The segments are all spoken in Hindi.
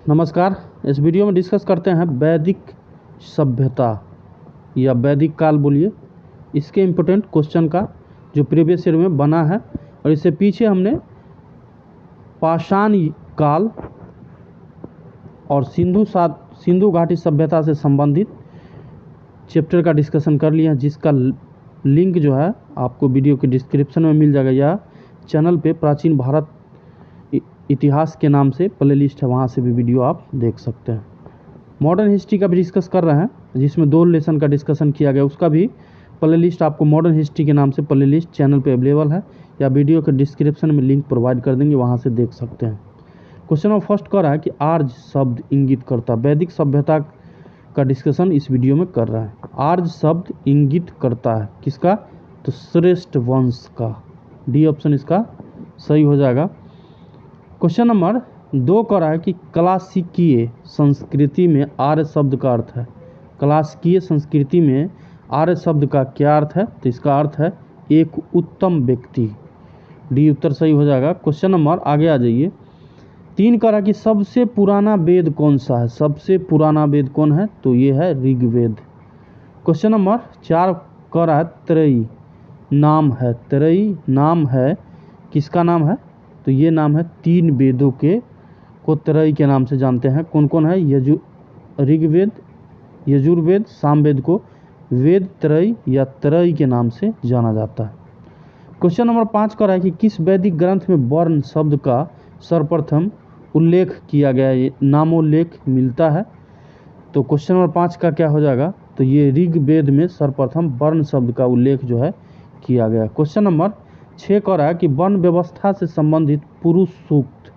नमस्कार। इस वीडियो में डिस्कस करते हैं वैदिक सभ्यता या वैदिक काल बोलिए, इसके इम्पोर्टेंट क्वेश्चन का जो प्रीवियस ईयर में बना है। और इससे पीछे हमने पाषाण काल और सिंधु घाटी सभ्यता से संबंधित चैप्टर का डिस्कशन कर लिया है, जिसका लिंक जो है आपको वीडियो के डिस्क्रिप्शन में मिल जाएगा, या चैनल पे प्राचीन भारत इतिहास के नाम से प्लेलिस्ट है, वहाँ से भी वीडियो आप देख सकते हैं। मॉडर्न हिस्ट्री का भी डिस्कस कर रहे हैं, जिसमें 2 लेसन का डिस्कशन किया गया, उसका भी प्लेलिस्ट आपको मॉडर्न हिस्ट्री के नाम से प्लेलिस्ट चैनल पे अवेलेबल है, या वीडियो के डिस्क्रिप्शन में लिंक प्रोवाइड कर देंगे, वहाँ से देख सकते हैं। क्वेश्चन नंबर फर्स्ट कर रहा है कि आर्य शब्द इंगित करता, वैदिक सभ्यता का डिस्कशन इस वीडियो में कर रहा है। आर्य शब्द इंगित करता है किसका? तो श्रेष्ठ वंश का। डी ऑप्शन इसका सही हो जाएगा। क्वेश्चन नंबर 2 कर रहा है कि क्लासिकीय संस्कृति में आर्य शब्द का अर्थ है। क्लासिकीय संस्कृति में आर्य शब्द का क्या अर्थ है? तो इसका अर्थ है एक उत्तम व्यक्ति। डी उत्तर सही हो जाएगा। क्वेश्चन नंबर आगे आ जाइए। 3 कर रहा है कि सबसे पुराना वेद कौन सा है? सबसे पुराना वेद कौन है? तो ये है ऋग्वेद। क्वेश्चन नंबर 4 कर रहा है त्रयी नाम है। त्रयी नाम है किसका नाम है? तो ये नाम है 3 वेदों को त्रयी के नाम से जानते हैं। कौन कौन है? ऋग्वेद, यजुर्वेद, सामवेद को वेद त्रयी या त्रयी के नाम से जाना जाता है। क्वेश्चन नंबर 5 कर रहा है कि किस वैदिक ग्रंथ में वर्ण शब्द का सर्वप्रथम उल्लेख किया गया है? नामोल्लेख मिलता है। तो क्वेश्चन नंबर 5 का क्या हो जाएगा? तो ये ऋग्वेद में सर्वप्रथम वर्ण शब्द का उल्लेख जो है किया गया। क्वेश्चन नंबर 6 कह रहा है कि वर्ण व्यवस्था से संबंधित पुरुष सूक्त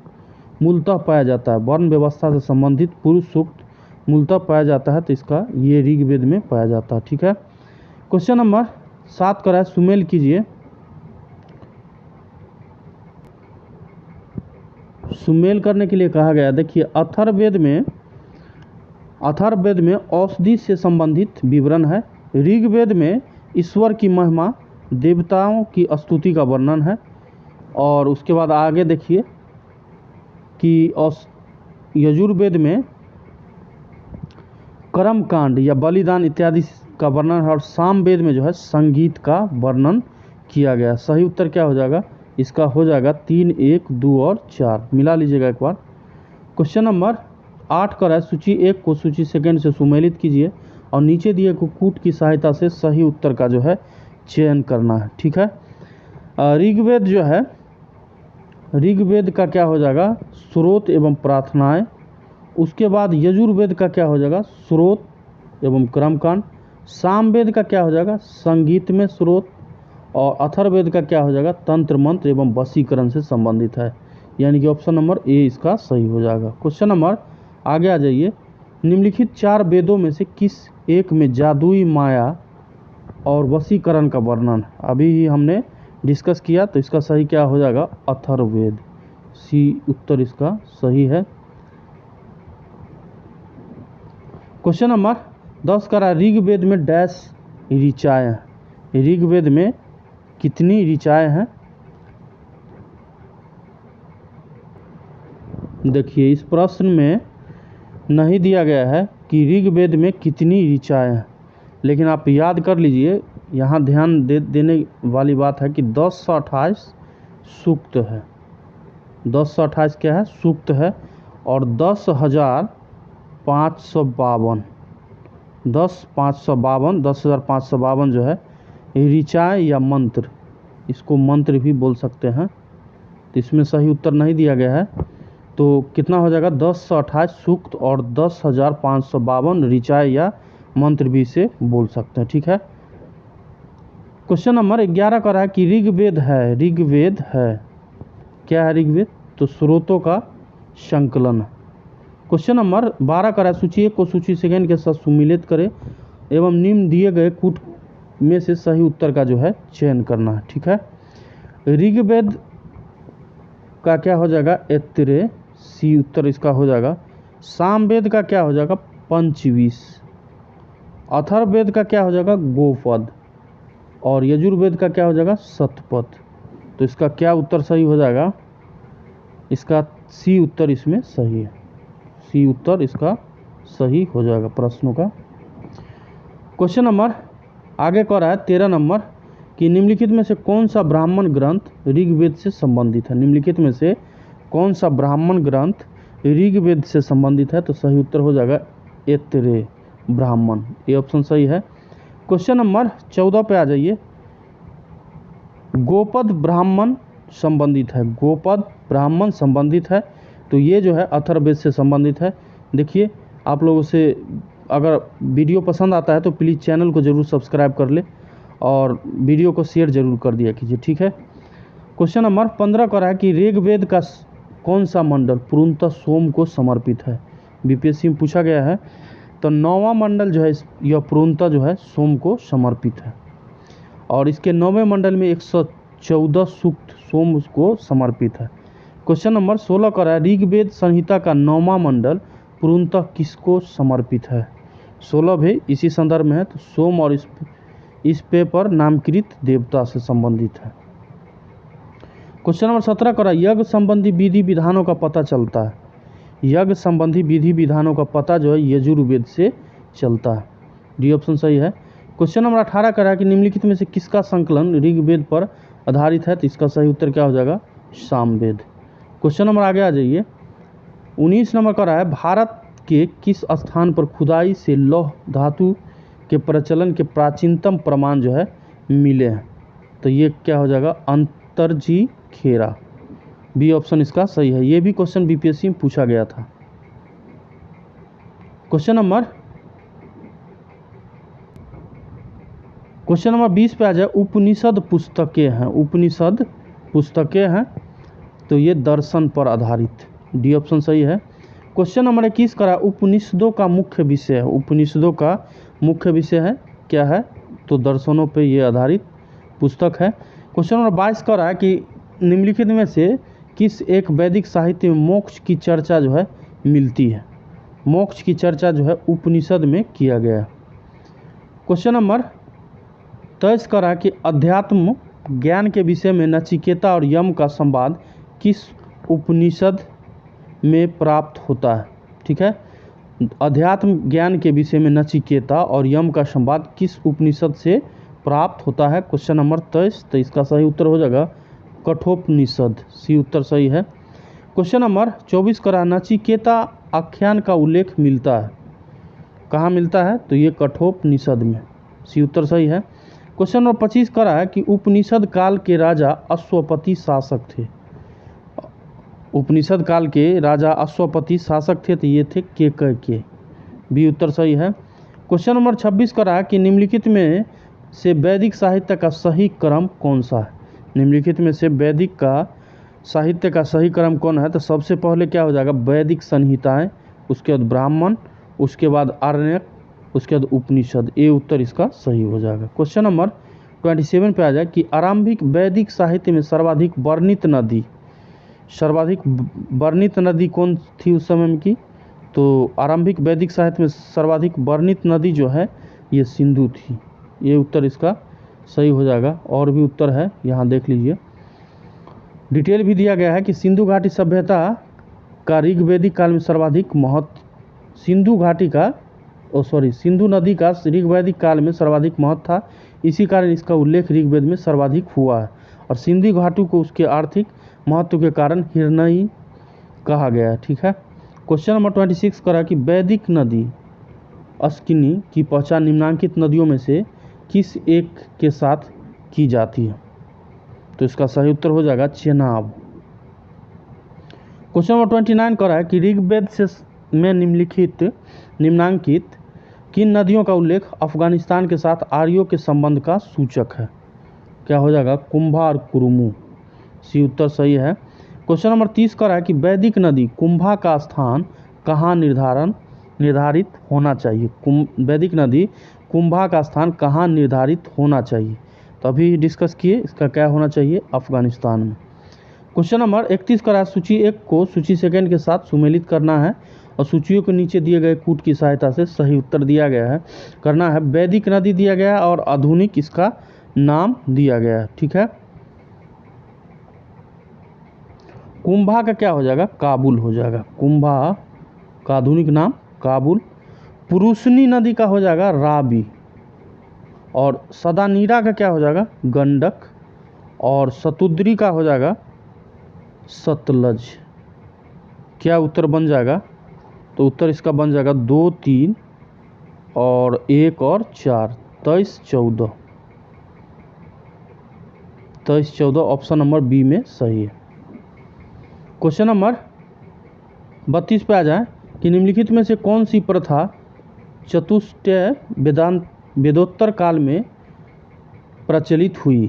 मूलतः पाया जाता है। वर्ण व्यवस्था से संबंधित पुरुष सूक्त मूलतः पाया जाता है, तो इसका ये ऋग्वेद में पाया जाता है। ठीक है। क्वेश्चन नंबर 7 कह रहा है सुमेल कीजिए। सुमेल करने के लिए कहा गया, देखिए अथर्ववेद में औषधि से संबंधित विवरण है। ऋग्वेद में ईश्वर की महिमा, देवताओं की स्तुति का वर्णन है। और उसके बाद आगे देखिए कि यजुर्वेद में कर्मकांड या बलिदान इत्यादि का वर्णन है। और सामवेद में जो है संगीत का वर्णन किया गया। सही उत्तर क्या हो जाएगा? इसका हो जाएगा 3, 1, 2 और 4। मिला लीजिएगा एक बार। क्वेश्चन नंबर 8 कर है सूची 1 को सूची सेकंड से सुमेलित कीजिए और नीचे दिए को कूट की सहायता से सही उत्तर का जो है चयन करना है। ठीक है। ऋग्वेद जो है, ऋग्वेद का क्या हो जाएगा? स्रोत एवं प्रार्थनाएं। उसके बाद यजुर्वेद का क्या हो जाएगा? स्रोत एवं कर्मकांड। सामवेद का क्या हो जाएगा? संगीत में स्रोत। और अथर्ववेद का क्या हो जाएगा? तंत्र मंत्र एवं वशीकरण से संबंधित है। यानी कि ऑप्शन नंबर ए इसका सही हो जाएगा। क्वेश्चन नंबर आगे आ जाइए। निम्नलिखित 4 वेदों में से किस एक में जादुई माया और वशीकरण का वर्णन अभी ही हमने डिस्कस किया? तो इसका सही क्या हो जाएगा? अथर्ववेद। सी उत्तर इसका सही है। क्वेश्चन नंबर 10 का ऋग्वेद में डैश ऋचाएँ हैं। ऋग्वेद में कितनी ऋचाएँ हैं? देखिए इस प्रश्न में नहीं दिया गया है कि ऋग्वेद में कितनी ऋचाएँ हैं, लेकिन आप याद कर लीजिए, यहाँ ध्यान देने वाली बात है कि 1028 सूक्त है। 1028 क्या है? सूक्त है। और 10,552 जो है ऋचाएँ या मंत्र, इसको मंत्र भी बोल सकते हैं। तो इसमें सही उत्तर नहीं दिया गया है। तो कितना हो जाएगा? 1028 सूक्त और 10,552 ऋचाएँ या मंत्र भी इसे बोल सकते हैं। ठीक है। क्वेश्चन नंबर 11 का रहा है कि ऋग्वेद है। ऋग्वेद है क्या है? ऋग्वेद तो स्रोतों का संकलन। क्वेश्चन नंबर 12 का रहा है सूची 1 को सूची सेकंड के साथ सुमिलित करें एवं निम्न दिए गए कूट में से सही उत्तर का जो है चयन करना है। ठीक है। ऋग्वेद का क्या हो जाएगा? ऐत्रेय। सी उत्तर इसका हो जाएगा। सामवेद का क्या हो जाएगा? पंचविश। अथर्ववेद का क्या हो जाएगा? गोपद। और यजुर्वेद का क्या हो जाएगा? शतपथ। तो इसका क्या उत्तर सही हो जाएगा? इसका सी उत्तर इसमें सही है। सी उत्तर इसका सही हो जाएगा प्रश्नों का। क्वेश्चन नंबर आगे कह रहा है 13 नंबर कि निम्नलिखित में से कौन सा ब्राह्मण ग्रंथ ऋग्वेद से संबंधित है। निम्नलिखित में से कौन सा ब्राह्मण ग्रंथ ऋग्वेद से संबंधित है। तो सही उत्तर हो जाएगा ऐतरेय ब्राह्मण, ये ऑप्शन सही है। क्वेश्चन नंबर 14 पे आ जाइए। गोपद ब्राह्मण संबंधित है, गोपद ब्राह्मण संबंधित है, तो ये जो है अथर्ववेद से संबंधित है। देखिए आप लोगों से अगर वीडियो पसंद आता है तो प्लीज़ चैनल को ज़रूर सब्सक्राइब कर ले और वीडियो को शेयर जरूर कर दिया कीजिए, ठीक है। क्वेश्चन नंबर 15 का है कि ऋग्वेद का कौन सा मंडल पूर्णतः सोम को समर्पित है। बीपीएससी में पूछा गया है। तो 9वां मंडल जो है यह पूर्णतः जो है सोम को समर्पित है और इसके 9वें मंडल में 114 सूक्त सोम को समर्पित है। क्वेश्चन नंबर 16 का है ऋग्वेद संहिता का 9वां मंडल पूर्णतः किसको समर्पित है। 16 भी इसी संदर्भ में है, तो सोम और इस पेपर नामकृत देवता से संबंधित है। क्वेश्चन नंबर 17 का यज्ञ संबंधी विधि विधानों का पता चलता है। यज्ञ संबंधी विधि विधानों का पता जो है यजुर्वेद से चलता है, डी ऑप्शन सही है। क्वेश्चन नंबर 18 का है कि निम्नलिखित में से किसका संकलन ऋग्वेद पर आधारित है। तो इसका सही उत्तर क्या हो जाएगा, सामवेद। क्वेश्चन नंबर आगे आ जाइए। 19 नंबर का है भारत के किस स्थान पर खुदाई से लौह धातु के प्रचलन के प्राचीनतम प्रमाण जो है मिले हैं। तो ये क्या हो जाएगा, अंतरजी खेरा, बी ऑप्शन इसका सही है। ये भी क्वेश्चन बीपीएससी में पूछा गया था। क्वेश्चन नंबर 20 पे आ जाए। उपनिषद पुस्तकें हैं, उपनिषद पुस्तकें हैं, तो ये दर्शन पर आधारित, डी ऑप्शन सही है। क्वेश्चन नंबर 21 करा उपनिषदों का मुख्य विषय है। उपनिषदों का मुख्य विषय है क्या है, तो दर्शनों पे ये आधारित पुस्तक है। क्वेश्चन नंबर 22 करा है कि निम्नलिखित में से किस एक वैदिक साहित्य में मोक्ष की चर्चा जो है मिलती है। मोक्ष की चर्चा जो है उपनिषद में किया गया है। क्वेश्चन नंबर 23 करा कि अध्यात्म ज्ञान के विषय में नचिकेता और यम का संवाद किस उपनिषद में प्राप्त होता है। ठीक है, अध्यात्म ज्ञान के विषय में नचिकेता और यम का संवाद किस उपनिषद से प्राप्त होता है। क्वेश्चन नंबर 23, तो इसका सही उत्तर हो जाएगा कठोपनिषद, सी उत्तर सही है। क्वेश्चन नंबर 24 करा नचिकेता आख्यान का उल्लेख मिलता है, कहाँ मिलता है, तो ये कठोपनिषद में, सी उत्तर सही है। क्वेश्चन नंबर 25 करा है कि उपनिषद काल के राजा अश्वपति शासक थे। उपनिषद काल के राजा अश्वपति शासक थे, तो ये थे केकय, बी उत्तर सही है। क्वेश्चन नंबर 26 करा है कि निम्नलिखित में से वैदिक साहित्य का सही क्रम कौन सा है। निम्नलिखित में से वैदिक का साहित्य का सही क्रम कौन है, तो सबसे पहले क्या हो जाएगा, वैदिक संहिताएं, उसके बाद ब्राह्मण, उसके बाद आरण्यक, उसके बाद उपनिषद, ये उत्तर इसका सही हो जाएगा। क्वेश्चन नंबर 27 पे आ जाए कि आरंभिक वैदिक साहित्य में सर्वाधिक वर्णित नदी कौन थी उस समय में की, तो आरंभिक वैदिक साहित्य में सर्वाधिक वर्णित नदी जो है ये सिंधु थी, ये उत्तर इसका सही हो जाएगा। और भी उत्तर है यहाँ देख लीजिए, डिटेल भी दिया गया है कि सिंधु घाटी सभ्यता का ऋग्वैदिक काल में सर्वाधिक महत्व, सिंधु नदी का ऋग्वैदिक काल में सर्वाधिक महत्व था, इसी कारण इसका उल्लेख ऋग्वेद में सर्वाधिक हुआ है। और सिंधु घाटी को उसके आर्थिक महत्व के कारण हिरण्यी कहा गया है। ठीक है, क्वेश्चन नंबर 26 करा कि वैदिक नदी अस्किनी की पहचान निम्नांकित नदियों में से किस एक के साथ की जाती है, तो इसका सही उत्तर हो जाएगा चेनाब। क्वेश्चन नंबर 29 करा है कि ऋग्वेद से में निम्नांकित किन नदियों का उल्लेख अफगानिस्तान के साथ आर्यों के संबंध का सूचक है, क्या हो जाएगा, कुंभा और कुरुमु, सी उत्तर सही है। क्वेश्चन नंबर 30 करा है कि वैदिक नदी कुंभा का स्थान कहाँ निर्धारित होना चाहिए। वैदिक नदी कुंभा का स्थान कहाँ निर्धारित होना चाहिए, तो अभी डिस्कस किए, इसका क्या होना चाहिए, अफगानिस्तान में। क्वेश्चन नंबर 31 करा सूची 1 को सूची सेकंड के साथ सुमेलित करना है और सूचियों के नीचे दिए गए कूट की सहायता से सही उत्तर दिया गया है, करना है। वैदिक नदी दिया गया और आधुनिक इसका नाम दिया गया है। ठीक है, कुंभा का क्या हो जाएगा, काबुल हो जाएगा, कुंभा का आधुनिक नाम काबुल। पुरुषनी नदी का हो जाएगा रावी, और सदानीरा का क्या हो जाएगा गंडक, और सतुद्री का हो जाएगा सतलज। क्या उत्तर बन जाएगा? तो उत्तर इसका बन जाएगा 2, 3 और 1 और 4, 23, 14। 23, 14 ऑप्शन नंबर बी में सही है। क्वेश्चन नंबर 32 पे आ जाए कि निम्नलिखित में से कौन सी प्रथा चतुष्टय वेदोत्तर काल में प्रचलित हुई?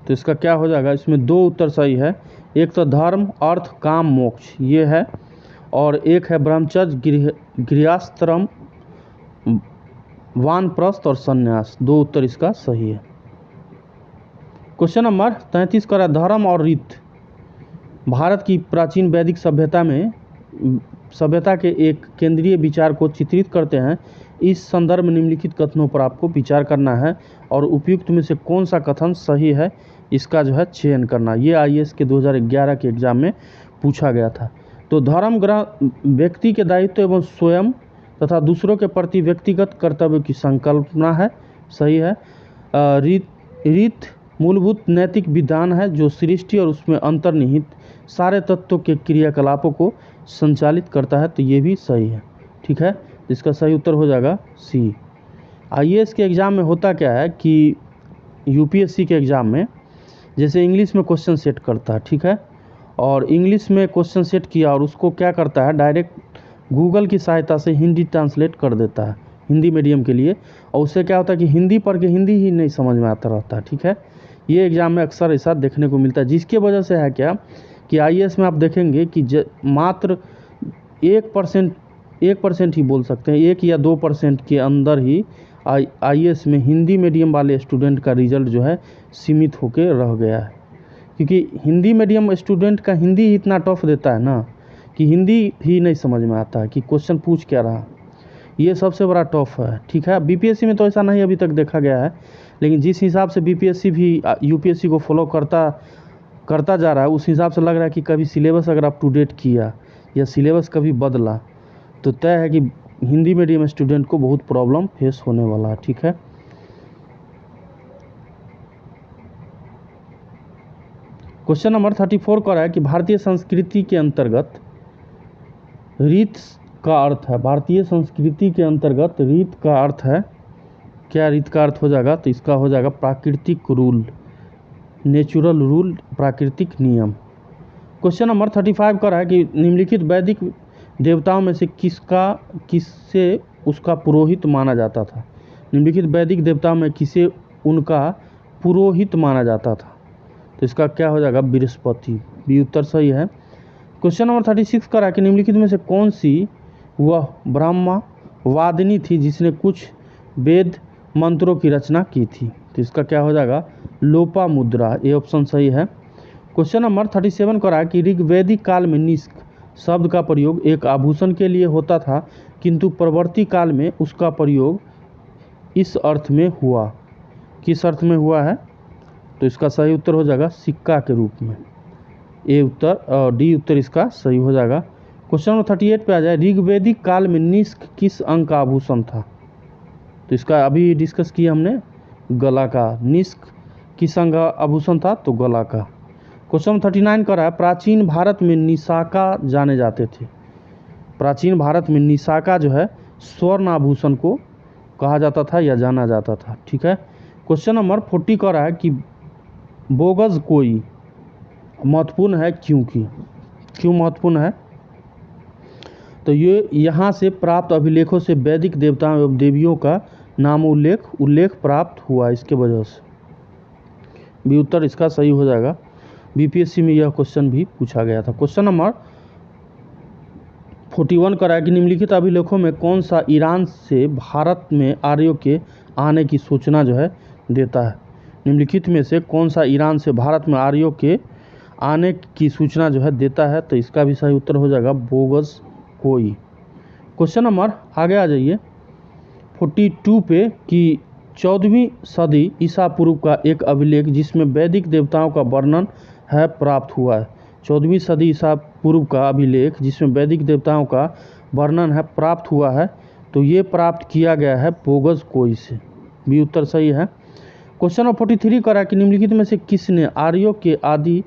तो इसका क्या हो जाएगा? इसमें 2 उत्तर सही है। एक तो धर्म, अर्थ, काम, मोक्ष ये है, और एक है ब्रह्मचर्य, गृहस्थ्रम, वानप्रस्थ और संन्यास। 2 उत्तर इसका सही है। क्वेश्चन नंबर 33 का धर्म और रीत भारत की प्राचीन वैदिक सभ्यता के एक केंद्रीय विचार को चित्रित करते हैं। इस संदर्भ में निम्नलिखित कथनों पर आपको विचार करना है और उपयुक्त में से कौन सा कथन सही है इसका जो है चयन करना। ये आईएएस के 2011 के एग्जाम में पूछा गया था। तो धर्म व्यक्ति के दायित्व एवं स्वयं तथा दूसरों के प्रति व्यक्तिगत कर्तव्य की संकल्पना है, सही है। रीत मूलभूत नैतिक विधान है जो सृष्टि और उसमें अंतर्निहित सारे तत्वों के क्रियाकलापों को संचालित करता है, तो ये भी सही है। ठीक है, इसका सही उत्तर हो जाएगा सी। आईएएस के एग्ज़ाम में होता क्या है कि यूपीएससी के एग्ज़ाम में जैसे इंग्लिश में क्वेश्चन सेट करता है, ठीक है, और इंग्लिश में क्वेश्चन सेट किया और उसको क्या करता है डायरेक्ट गूगल की सहायता से हिंदी ट्रांसलेट कर देता है हिंदी मीडियम के लिए, और उससे क्या होता है कि हिंदी पढ़ के हिंदी ही नहीं समझ में आता रहता है। ठीक है, ये एग्ज़ाम में अक्सर ऐसा देखने को मिलता है, जिसके वजह से है क्या कि आईएएस में आप देखेंगे कि मात्र 1% ही बोल सकते हैं, 1 या 2% के अंदर ही आईएएस में हिंदी मीडियम वाले स्टूडेंट का रिजल्ट जो है सीमित होकर रह गया है, क्योंकि हिंदी मीडियम स्टूडेंट का हिंदी ही इतना टफ देता है ना कि हिंदी ही नहीं समझ में आता है कि क्वेश्चन पूछ क्या रहा। ये सबसे बड़ा टफ है। ठीक है, बीपीएससी में तो ऐसा नहीं अभी तक देखा गया है, लेकिन जिस हिसाब से बीपीएससी भी यूपीएससी को फॉलो करता जा रहा है उस हिसाब से लग रहा है कि कभी सिलेबस अगर अप टू डेट किया या सिलेबस कभी बदला तो तय है कि हिंदी मीडियम स्टूडेंट को बहुत प्रॉब्लम फेस होने वाला है। ठीक है, क्वेश्चन नंबर 34 का है कि भारतीय संस्कृति के अंतर्गत रीत का अर्थ है। भारतीय संस्कृति के अंतर्गत रीत का अर्थ है, क्या रीत का अर्थ हो जाएगा? तो इसका हो जाएगा प्राकृतिक रूल, नेचुरल रूल, प्राकृतिक नियम। क्वेश्चन नंबर 35 का है कि निम्नलिखित वैदिक देवताओं में से किससे उसका पुरोहित माना जाता था? निम्नलिखित वैदिक देवताओं में किसे उनका पुरोहित माना जाता था? तो इसका क्या हो जाएगा? बृहस्पति। बी उत्तर सही है। क्वेश्चन नंबर 36 का है कि निम्नलिखित में से कौन सी वह ब्रह्मवादिनी थी जिसने कुछ वेद मंत्रों की रचना की थी? तो इसका क्या हो जाएगा? लोपामुद्रा। ये ऑप्शन सही है। क्वेश्चन नंबर 37 का है कि ऋग्वैदिक काल में निष्क शब्द का प्रयोग एक आभूषण के लिए होता था, किंतु परवर्ती काल में उसका प्रयोग इस अर्थ में हुआ। किस अर्थ में हुआ है? तो इसका सही उत्तर हो जाएगा सिक्का के रूप में। ए उत्तर और डी उत्तर इसका सही हो जाएगा। क्वेश्चन नंबर 38 पे आ जाए, ऋग्वैदिक काल में निष्क किस अंग का आभूषण था? तो इसका अभी डिस्कस किया हमने, गला का। निष्क किस अंग का आभूषण था? तो गला का। क्वेश्चन 39 का है, प्राचीन भारत में निशाका जाने जाते थे। प्राचीन भारत में निशाका जो है स्वर्ण आभूषण को कहा जाता था या जाना जाता था। ठीक है, क्वेश्चन नंबर 40 का है कि बोगस कोई महत्वपूर्ण है क्यों महत्वपूर्ण है? तो ये यहाँ से प्राप्त अभिलेखों से वैदिक देवताओं एवं देवियों का नाम उल्लेख प्राप्त हुआ, इसके वजह से। बी उत्तर इसका सही हो जाएगा। बीपीएससी में यह क्वेश्चन भी पूछा गया था। क्वेश्चन नंबर 41 का है कि निम्नलिखित अभिलेखों में कौन सा ईरान से भारत में आर्यों के आने की सूचना जो है देता है? निम्नलिखित में से कौन सा ईरान से भारत में आर्यों के आने की सूचना जो है देता है? तो इसका भी सही उत्तर हो जाएगा बोगस कोई। क्वेश्चन नंबर आगे आ जाइए 42 पे कि 14वीं सदी ईसा पूर्व का एक अभिलेख जिसमें वैदिक देवताओं का वर्णन है प्राप्त हुआ है। 14वीं सदी ईसा पूर्व का अभिलेख जिसमें वैदिक देवताओं का वर्णन है प्राप्त हुआ है, तो ये प्राप्त किया गया है पोगस कोई से। बी उत्तर सही है। क्वेश्चन नंबर 43 करा कि निम्नलिखित में से किसने आर्यों के आदि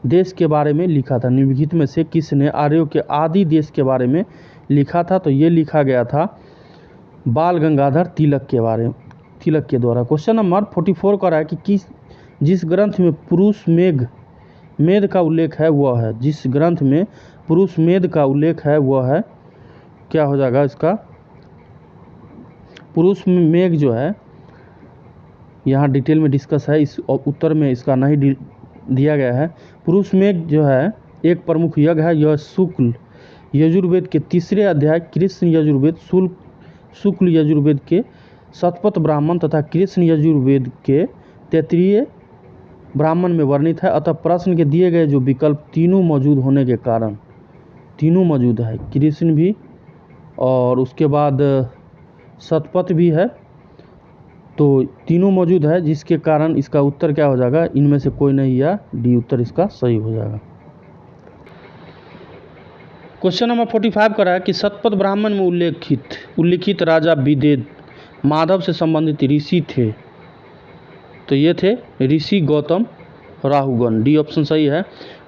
देश के बारे में लिखा था। निम्नलिखित में से किसने आर्यों के आदि देश के बारे में लिखा था, तो ये लिखा गया था बाल गंगाधर तिलक के द्वारा। क्वेश्चन नंबर 44 करा है कि जिस ग्रंथ में पुरुष मेध का उल्लेख है वह है। जिस ग्रंथ में पुरुष मेध का उल्लेख है वह है, क्या हो जाएगा इसका, पुरुष मेघ जो है यहाँ डिटेल में डिस्कस है, इस उत्तर में इसका नहीं दिया गया है। पुरुष मेघ जो है एक प्रमुख यज्ञ है। यह शुक्ल यजुर्वेद के 3रे अध्याय कृष्ण यजुर्वेद शुक्ल यजुर्वेद के शतपथ ब्राह्मण तथा कृष्ण यजुर्वेद के 33 ब्राह्मण में वर्णित है। अतः प्रश्न के दिए गए जो विकल्प तीनों मौजूद होने के कारण, तीनों मौजूद है, कृष्ण भी और उसके बाद शतपथ भी है, तो तीनों मौजूद है, जिसके कारण इसका उत्तर क्या हो जाएगा, इनमें से कोई नहीं, या डी उत्तर इसका सही हो जाएगा। क्वेश्चन नंबर 45 करा है कि शतपथ ब्राह्मण में उल्लिखित राजा विदेद माधव से संबंधित ऋषि थे, तो ये थे ऋषि गौतम राहुगण। डी ऑप्शन सही है।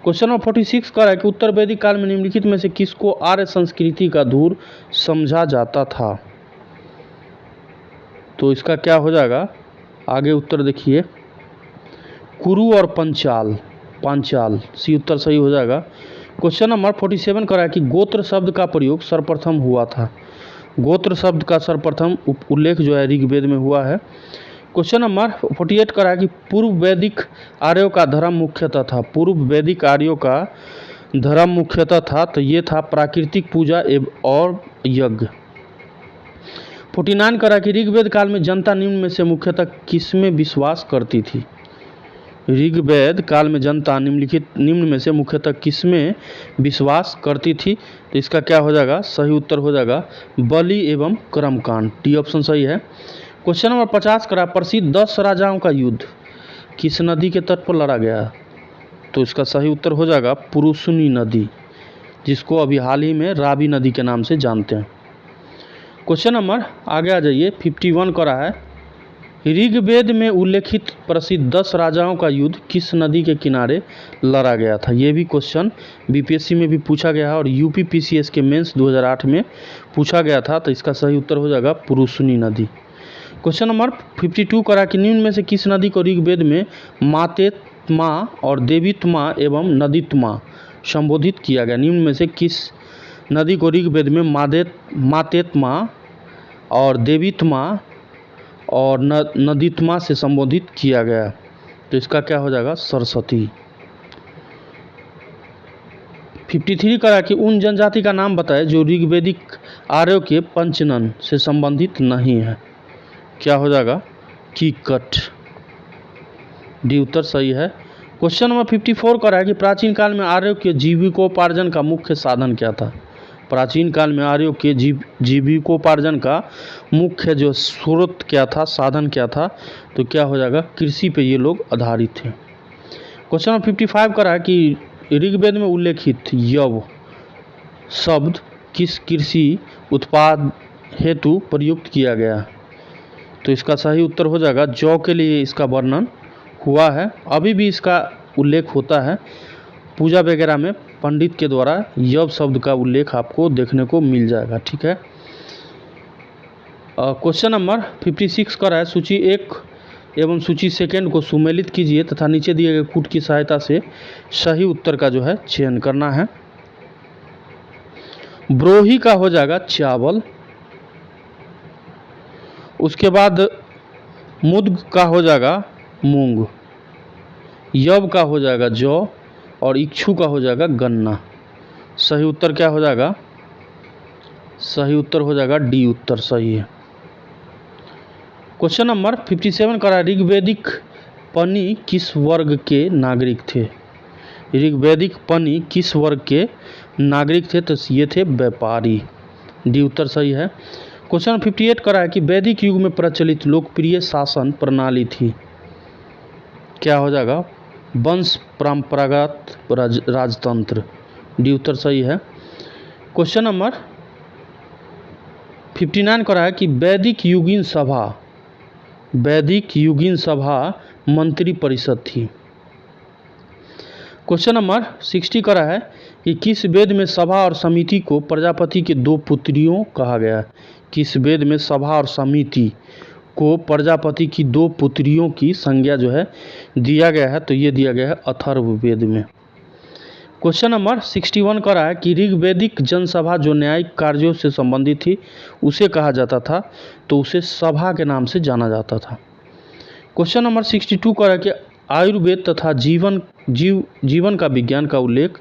क्वेश्चन नंबर 46 करा है कि उत्तर वैदिक काल में निम्नलिखित में से किसको आर्य संस्कृति का धूर समझा जाता था, तो इसका क्या हो जाएगा, आगे उत्तर देखिए, कुरु और पांचाल सी उत्तर सही हो जाएगा। क्वेश्चन नंबर 47 करा है कि गोत्र शब्द का प्रयोग सर्वप्रथम हुआ था। गोत्र शब्द का सर्वप्रथम उल्लेख जो है ऋग्वेद में हुआ है। क्वेश्चन नंबर 48 करा है कि पूर्व वैदिक आर्यों का धर्म मुख्यतः था। पूर्व वैदिक आर्यों का धर्म मुख्यतः था, तो ये था प्राकृतिक पूजा और यज्ञ। 49 करा कि ऋग्वेद काल में जनता निम्न में से मुख्यतः किसमें विश्वास करती थी। ऋग्वेद काल में जनता निम्न में से मुख्यतः किसमें विश्वास करती थी, तो इसका क्या हो जाएगा, सही उत्तर हो जाएगा बलि एवं कर्मकांड। डी ऑप्शन सही है। क्वेश्चन नंबर 50 करा प्रसिद्ध 10 राजाओं का युद्ध किस नदी के तट पर लड़ा गया, तो इसका सही उत्तर हो जाएगा पुरुषनी नदी, जिसको अभी हाल ही में रावी नदी के नाम से जानते हैं। क्वेश्चन नंबर आगे आ जाइए 51 करा है ऋग्वेद में उल्लेखित प्रसिद्ध 10 राजाओं का युद्ध किस नदी के किनारे लड़ा गया था। ये भी क्वेश्चन बीपीएससी में भी पूछा गया है और यूपी पीसीएस के मेंस 2008 में पूछा गया था, तो इसका सही उत्तर हो जाएगा पुरुषनी नदी। क्वेश्चन नंबर 52 करा कि निम्न में से किस नदी को ऋग्वेद में मातेत्मा और देवीत्मा एवं नदीत्मा संबोधित किया गया। निम्न में से किस नदी को ऋग्वेद में मातेत्मा और देवीत्मा और नदीत्मा से संबोधित किया गया, तो इसका क्या हो जाएगा, सरस्वती। 53 करा कि उन जनजाति का नाम बताए जो ऋग्वेदिक आर्यों के पंचनन से संबंधित नहीं है, क्या हो जाएगा, कीकट। डी उत्तर सही है। क्वेश्चन नंबर 54 करा है कि प्राचीन काल में आर्यों के जीविकोपार्जन का मुख्य साधन क्या था। प्राचीन काल में आर्यों के जीविकोपार्जन का मुख्य जो स्रोत क्या था, साधन क्या था, तो क्या हो जाएगा, कृषि पे ये लोग आधारित थे। क्वेश्चन नंबर 55 करा है कि ऋग्वेद में उल्लेखित यव शब्द किस कृषि उत्पाद हेतु प्रयुक्त किया गया, तो इसका सही उत्तर हो जाएगा जौ के लिए इसका वर्णन हुआ है। अभी भी इसका उल्लेख होता है पूजा वगैरह में, पंडित के द्वारा यव शब्द का उल्लेख आपको देखने को मिल जाएगा, ठीक है। क्वेश्चन नंबर 56 का है सूची 1 एवं सूची 2 को सुमेलित कीजिए तथा नीचे दिए गए कूट की सहायता से सही उत्तर का जो है चयन करना है। ब्रोही का हो जाएगा चावल, उसके बाद मुद्ग का हो जाएगा मूंग, यव का हो जाएगा जौ और इक्षु का हो जाएगा गन्ना। सही उत्तर क्या हो जाएगा, सही उत्तर हो जाएगा डी उत्तर सही है। क्वेश्चन नंबर 57 का ऋग्वेदिक पनी किस वर्ग के नागरिक थे। ऋग्वेदिक पनी किस वर्ग के नागरिक थे, तो ये थे व्यापारी। डी उत्तर सही है। क्वेश्चन 58 करा है कि वैदिक युग में प्रचलित लोकप्रिय शासन प्रणाली थी, क्या हो जाएगा, वंश परंपरागत राजतंत्र, डी उत्तर सही है। क्वेश्चन नंबर 59 का है कि वैदिक युगीन सभा मंत्री परिषद थी। क्वेश्चन नंबर 60 का है कि किस वेद में सभा और समिति को प्रजापति के दो पुत्रियों कहा गया है। किस वेद में सभा और समिति को प्रजापति की दो पुत्रियों की संज्ञा जो है दिया गया है, तो ये दिया गया है अथर्ववेद में। क्वेश्चन नंबर 61 का रहा है कि ऋग्वैदिक जनसभा जो न्यायिक कार्यों से संबंधित थी उसे कहा जाता था, तो उसे सभा के नाम से जाना जाता था। क्वेश्चन नंबर 62 का रहा है कि आयुर्वेद तथा जीवन का विज्ञान का उल्लेख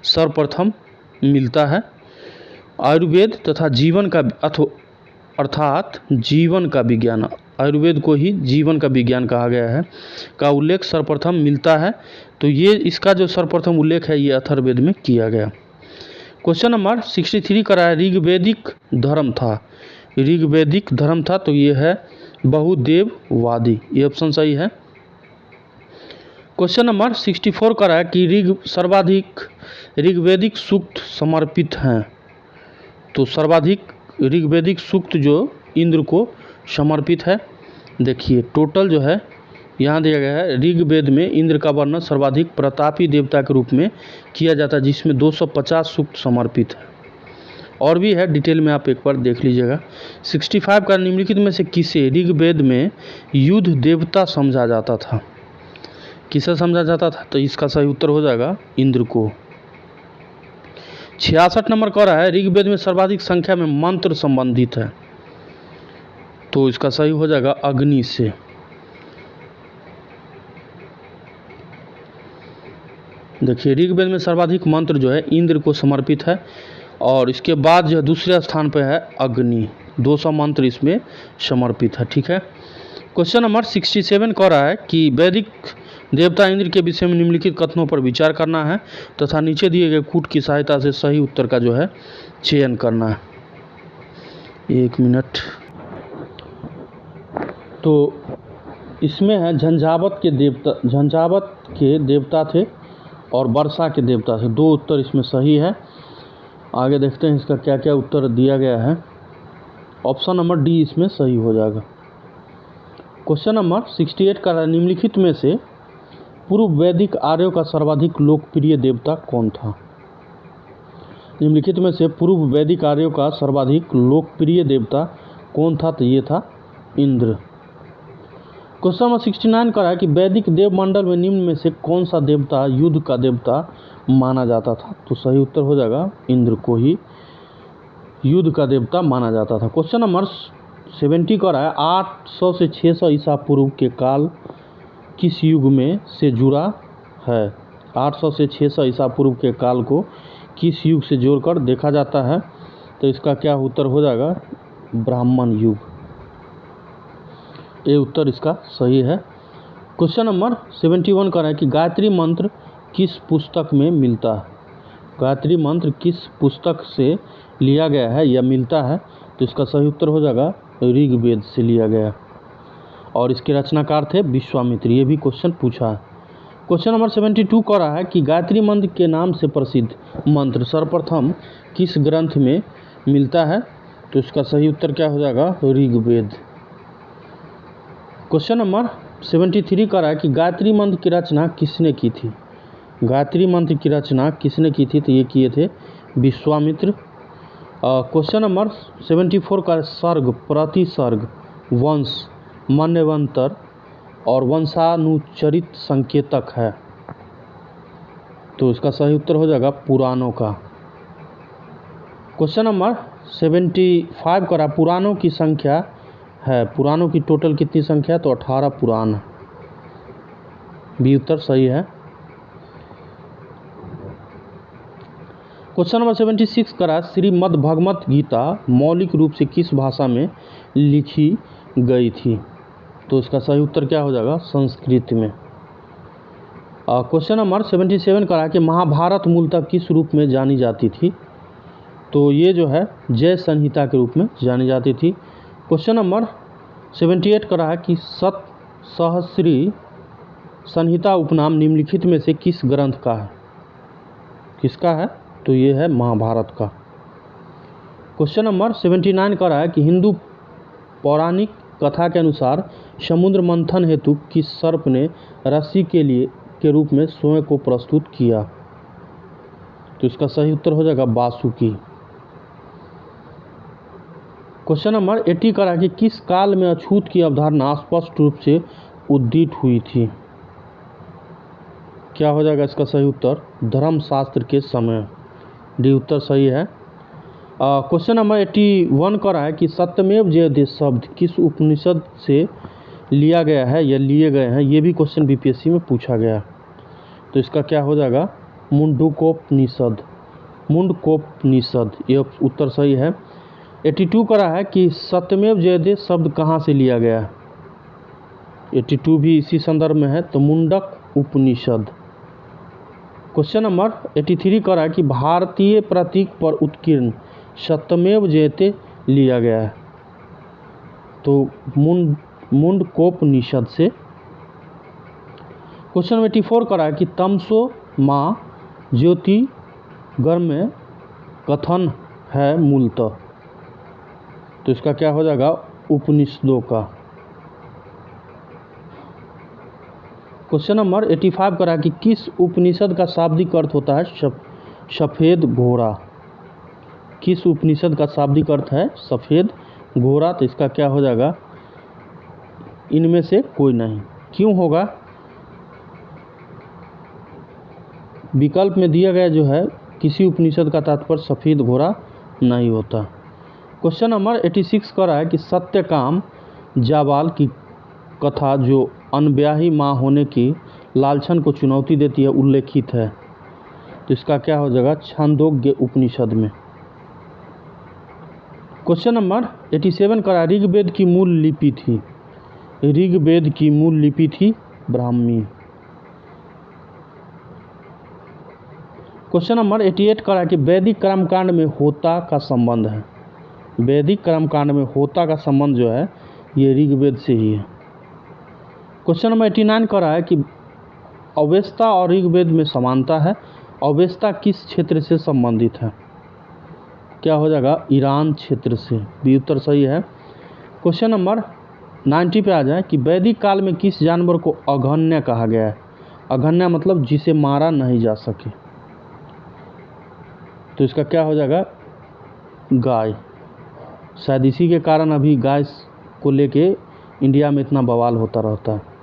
सर्वप्रथम मिलता है। आयुर्वेद तथा जीवन का अर्थात जीवन का विज्ञान, आयुर्वेद को ही जीवन का विज्ञान कहा गया है, का उल्लेख सर्वप्रथम मिलता है, तो ये इसका जो सर्वप्रथम उल्लेख है ये अथर्ववेद में किया गया। क्वेश्चन नंबर 63 का है ऋग्वैदिक धर्म था, तो ये है बहुदेववादी, ये ऑप्शन सही है। क्वेश्चन नंबर 64 का है कि सर्वाधिक ऋग्वैदिक सूक्त समर्पित हैं, तो सर्वाधिक ऋग्वैदिक सूक्त जो इंद्र को समर्पित है। देखिए टोटल जो है यहाँ दिया गया है, ऋग्वेद में इंद्र का वर्णन सर्वाधिक प्रतापी देवता के रूप में किया जाता है, जिसमें 250 सूक्त समर्पित है। और भी है, डिटेल में आप एक बार देख लीजिएगा। 65 का निम्नलिखित में से किसे ऋग्वेद में युद्ध देवता समझा जाता था। किसे समझा जाता था, तो इसका सही उत्तर हो जाएगा इंद्र को। 66 नंबर कह रहा है ऋग्वेद में सर्वाधिक संख्या में मंत्र संबंधित है, तो इसका सही हो जाएगा अग्नि से। देखिए ऋग्वेद में सर्वाधिक मंत्र जो है इंद्र को समर्पित है, और इसके बाद जो दूसरे स्थान पर है अग्नि, 200 मंत्र इसमें समर्पित है। ठीक है। क्वेश्चन नंबर 67 कह रहा है कि वैदिक देवता इंद्र के विषय में निम्नलिखित कथनों पर विचार करना है तथा नीचे दिए गए कूट की सहायता से सही उत्तर का जो है चयन करना है। 1 मिनट। तो इसमें है झंझावत के देवता थे और वर्षा के देवता थे, 2 उत्तर इसमें सही है। आगे देखते हैं इसका क्या क्या उत्तर दिया गया है। ऑप्शन नंबर डी इसमें सही हो जाएगा। क्वेश्चन नंबर 68 का निम्नलिखित में से पूर्व वैदिक आर्यों का सर्वाधिक लोकप्रिय देवता कौन था। निम्नलिखित में से पूर्व वैदिक आर्यों का सर्वाधिक लोकप्रिय देवता कौन था, तो ये था इंद्र। क्वेश्चन नंबर 69 का है कि वैदिक देवमंडल में निम्न में से कौन सा देवता युद्ध का देवता माना जाता था, तो सही उत्तर हो जाएगा इंद्र को ही युद्ध का देवता माना जाता था। क्वेश्चन नंबर 70 का है 800 से 600 ईसा पूर्व के काल किस युग में से जुड़ा है। 800 से 600 ईसा पूर्व के काल को किस युग से जोड़कर देखा जाता है, तो इसका क्या उत्तर हो जाएगा ब्राह्मण युग, ये उत्तर इसका सही है। क्वेश्चन नंबर 71 का है कि गायत्री मंत्र किस पुस्तक में मिलता है। गायत्री मंत्र किस पुस्तक से लिया गया है या मिलता है, तो इसका सही उत्तर हो जाएगा ऋग्वेद से लिया गया, और इसके रचनाकार थे विश्वामित्र। ये भी क्वेश्चन पूछा है। क्वेश्चन नंबर 72 कह रहा है कि गायत्री मंत्र के नाम से प्रसिद्ध मंत्र सर्वप्रथम किस ग्रंथ में मिलता है, तो इसका सही उत्तर क्या हो जाएगा ऋग्वेद। क्वेश्चन नंबर 73 कह रहा है कि गायत्री मंत्र की रचना किसने की थी। गायत्री मंत्र की रचना किसने की थी, तो ये किए थे विश्वामित्र। क्वेश्चन नंबर 74 का सर्ग, प्रतिसर्ग, वंश, मन्वंतर और वंशानुचरित संकेतक है, तो इसका सही उत्तर हो जाएगा पुराणों का। क्वेश्चन नंबर 75 का पुराणों की संख्या है, पुराणों की टोटल कितनी संख्या है, तो 18 पुराण, बी उत्तर सही है। क्वेश्चन नंबर 76 का श्रीमद् भगवत गीता मौलिक रूप से किस भाषा में लिखी गई थी, तो इसका सही उत्तर क्या हो जाएगा संस्कृत में। क्वेश्चन नंबर 77 का कि महाभारत मूलतः किस रूप में जानी जाती थी, तो ये जो है जय संहिता के रूप में जानी जाती थी। क्वेश्चन नंबर 78 का कि संहिता उपनाम निम्नलिखित में से किस ग्रंथ का है? किसका है? तो ये है महाभारत का। क्वेश्चन नंबर 79 कर रहा है कि हिंदू पौराणिक कथा के अनुसार समुद्र मंथन हेतु किस सर्प ने रस्सी के रूप में स्वयं को प्रस्तुत किया? तो इसका सही उत्तर हो जाएगा वासुकी। क्वेश्चन नंबर 80 कर रहा है कि किस काल में अछूत की अवधारणा स्पष्ट रूप से उद्दीत हुई थी? क्या हो जाएगा इसका सही उत्तर? धर्मशास्त्र के समय। डी उत्तर सही है। क्वेश्चन नंबर 81 कर रहा है कि सत्यमेव जयते शब्द किस उपनिषद से लिया गया है या लिए गए हैं? ये भी क्वेश्चन बीपीएससी में पूछा गया। तो इसका क्या हो जाएगा? मुंडकोपनिषद। मुंडकोपनिषद ये उत्तर सही है। 82 कर रहा है कि सत्यमेव जयते शब्द कहाँ से लिया गया है? 82 भी इसी संदर्भ में है, तो मुंडक उपनिषद। क्वेश्चन नंबर 83 कर रहा है कि भारतीय प्रतीक पर उत्कीर्ण सत्यमेव जयते लिया गया है, तो मुंडकोपनिषद से। क्वेश्चन 84 कर रहा है कि तमसो माँ ज्योतिर्गमय कथन है मूलतः, तो इसका क्या हो जाएगा? उपनिषदों का। क्वेश्चन नंबर 85 कर रहा है कि किस उपनिषद का शाब्दिक अर्थ होता है सफ़ेद घोड़ा? किस उपनिषद का शाब्दिक अर्थ है सफ़ेद घोड़ा? तो इसका क्या हो जाएगा? इनमें से कोई नहीं। क्यों होगा? विकल्प में दिया गया जो है किसी उपनिषद का तात्पर्य सफ़ेद घोड़ा नहीं होता। क्वेश्चन नंबर 86 कर रहा है कि सत्यकाम जाबाल की कथा जो अनब्याही माँ होने की लालछन को चुनौती देती है उल्लेखित है, तो इसका क्या हो जाएगा? छांदोग्य उपनिषद में। क्वेश्चन नंबर 87 कर रहा है ऋग्वेद की मूल लिपि थी? ऋग्वेद की मूल लिपि थी ब्राह्मी। क्वेश्चन नंबर 88 कर रहा है कि वैदिक कर्मकांड में होता का संबंध है? वैदिक कर्मकांड में होता का संबंध जो है ये ऋग्वेद से ही है। क्वेश्चन नंबर 89 कर रहा है कि अवेस्ता और ऋग्वेद में समानता है। अवेस्ता किस क्षेत्र से संबंधित है? क्या हो जाएगा? ईरान क्षेत्र से। बी उत्तर सही है। क्वेश्चन नंबर 90 पे आ जाए कि वैदिक काल में किस जानवर को अघन्य कहा गया है? अघन्य मतलब जिसे मारा नहीं जा सके, तो इसका क्या हो जाएगा? गाय। शायद इसी के कारण अभी गाय को लेके इंडिया में इतना बवाल होता रहता है।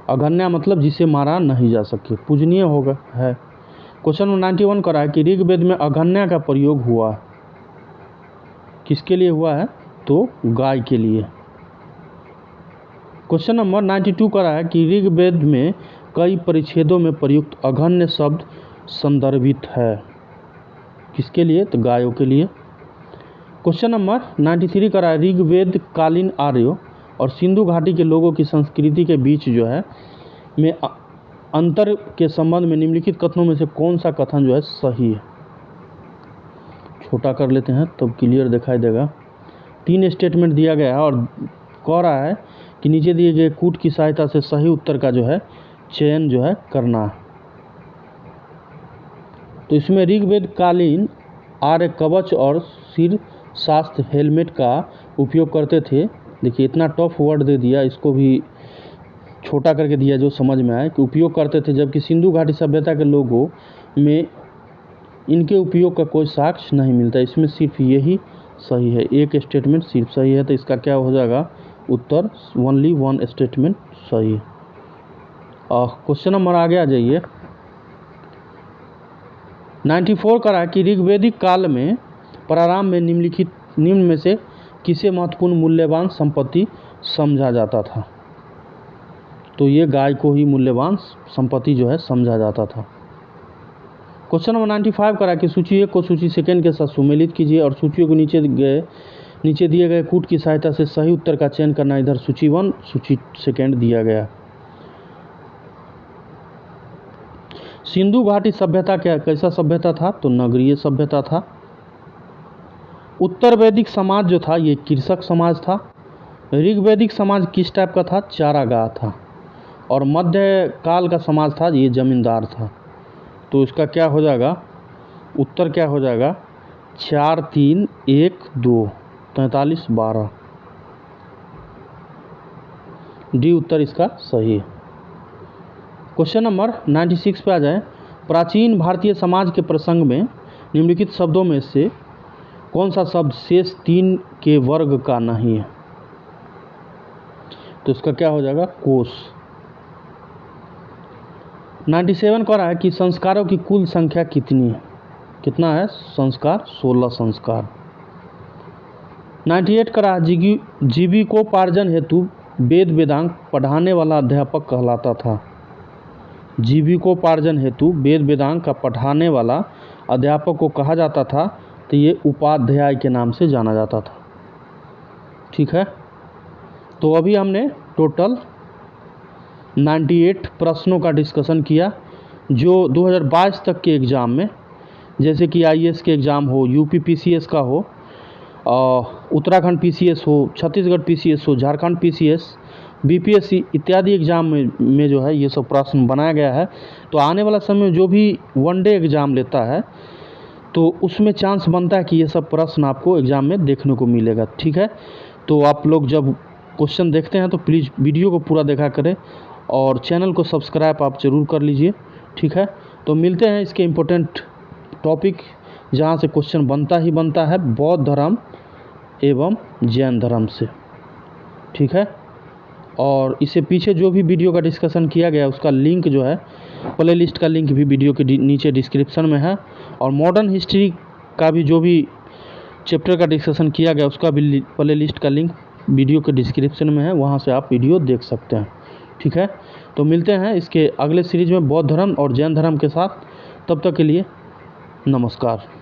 अघन्य मतलब जिसे मारा नहीं जा सके, पूजनीय होगा है। क्वेश्चन नंबर 91 कर रहा है कि ऋग्वेद में अघन्य का प्रयोग हुआ, किसके लिए हुआ है? तो गाय के लिए। क्वेश्चन नंबर 92 कर रहा है कि ऋग्वेद में कई परिच्छेदों में प्रयुक्त अघन्य शब्द संदर्भित है, किसके लिए? तो गायों के लिए। क्वेश्चन नंबर 93 कर रहा है ऋग्वेद कालीन आर्यों और सिंधु घाटी के लोगों की संस्कृति के बीच जो है में अंतर के संबंध में निम्नलिखित कथनों में से कौन सा कथन जो है सही है? छोटा कर लेते हैं तब क्लियर दिखाई देगा। 3 स्टेटमेंट दिया गया है और कह रहा है कि नीचे दिए गए कूट की सहायता से सही उत्तर का जो है चयन जो है करना। तो इसमें ऋग्वेद कालीन आर्य कवच और सिर शास्त्र हेलमेट का उपयोग करते थे। देखिए इतना टफ वर्ड दे दिया, इसको भी छोटा करके दिया जो समझ में आए कि उपयोग करते थे, जबकि सिंधु घाटी सभ्यता के लोगों में इनके उपयोग का कोई साक्ष्य नहीं मिलता। इसमें सिर्फ यही सही है, एक स्टेटमेंट सिर्फ सही है, तो इसका क्या हो जाएगा उत्तर? ओनली 1 स्टेटमेंट सही है। क्वेश्चन नंबर आगे आ जाइए। 94 करा कि ऋग्वेदिक काल में प्रारंभ में निम्न में से किसे महत्वपूर्ण मूल्यवान संपत्ति समझा जाता था? तो ये गाय को ही मूल्यवान संपत्ति जो है समझा जाता था। क्वेश्चन नंबर 95 करा कि सूची 1 को सूची सेकंड के साथ सुमेलित कीजिए और सूचियों को नीचे दिए गए कूट की सहायता से सही उत्तर का चयन करना। इधर सूची 1 सूची सेकंड दिया गया। सिंधु घाटी सभ्यता कैसा सभ्यता था? तो नगरीय सभ्यता था। उत्तर वैदिक समाज जो था ये कृषक समाज था। ऋग्वैदिक समाज किस टाइप का था? चारागाह था। और मध्य काल का समाज था, ये जमींदार था। तो इसका क्या हो जाएगा, उत्तर क्या हो जाएगा, 4 3 1 2 43 12 डी उत्तर इसका सही है। क्वेश्चन नंबर 96 पे आ जाए। प्राचीन भारतीय समाज के प्रसंग में निम्नलिखित शब्दों में से कौन सा शब्द शेष 3 के वर्ग का नहीं है। तो इसका क्या हो जाएगा, कोश। 97 कह रहा है कि संस्कारों की कुल संख्या कितनी है। कितना है संस्कार, 16 संस्कार। 98 कह रहा है जीविकोपार्जन हेतु वेद वेदांग पढ़ाने वाला अध्यापक कहलाता था। जीविकोपार्जन हेतु वेद वेदांग का पढ़ाने वाला अध्यापक को कहा जाता था, तो ये उपाध्याय के नाम से जाना जाता था। ठीक है, तो अभी हमने टोटल 98 प्रश्नों का डिस्कशन किया जो 2022 तक के एग्ज़ाम में, जैसे कि आईएएस के एग्ज़ाम हो, यूपी पीसीएस का हो, उत्तराखंड पीसीएस हो, छत्तीसगढ़ पीसीएस हो, झारखंड पीसीएस, बीपीएससी इत्यादि एग्ज़ाम में जो है ये सब प्रश्न बनाया गया है। तो आने वाला समय में जो भी वनडे एग्ज़ाम लेता है तो उसमें चांस बनता है कि ये सब प्रश्न आपको एग्ज़ाम में देखने को मिलेगा। ठीक है, तो आप लोग जब क्वेश्चन देखते हैं तो प्लीज़ वीडियो को पूरा देखा करें और चैनल को सब्सक्राइब आप ज़रूर कर लीजिए। ठीक है, तो मिलते हैं इसके इम्पोर्टेंट टॉपिक जहाँ से क्वेश्चन बनता ही बनता है, बौद्ध धर्म एवं जैन धर्म से। ठीक है, और इससे पीछे जो भी वीडियो का डिस्कशन किया गया उसका लिंक जो है, प्ले लिस्ट का लिंक भी वीडियो के नीचे डिस्क्रिप्शन में है, और मॉडर्न हिस्ट्री का भी जो भी चैप्टर का डिस्कशन किया गया उसका भी प्ले लिस्ट का लिंक वीडियो के डिस्क्रिप्शन में है, वहाँ से आप वीडियो देख सकते हैं। ठीक है, तो मिलते हैं इसके अगले सीरीज में बौद्ध धर्म और जैन धर्म के साथ। तब तक के लिए नमस्कार।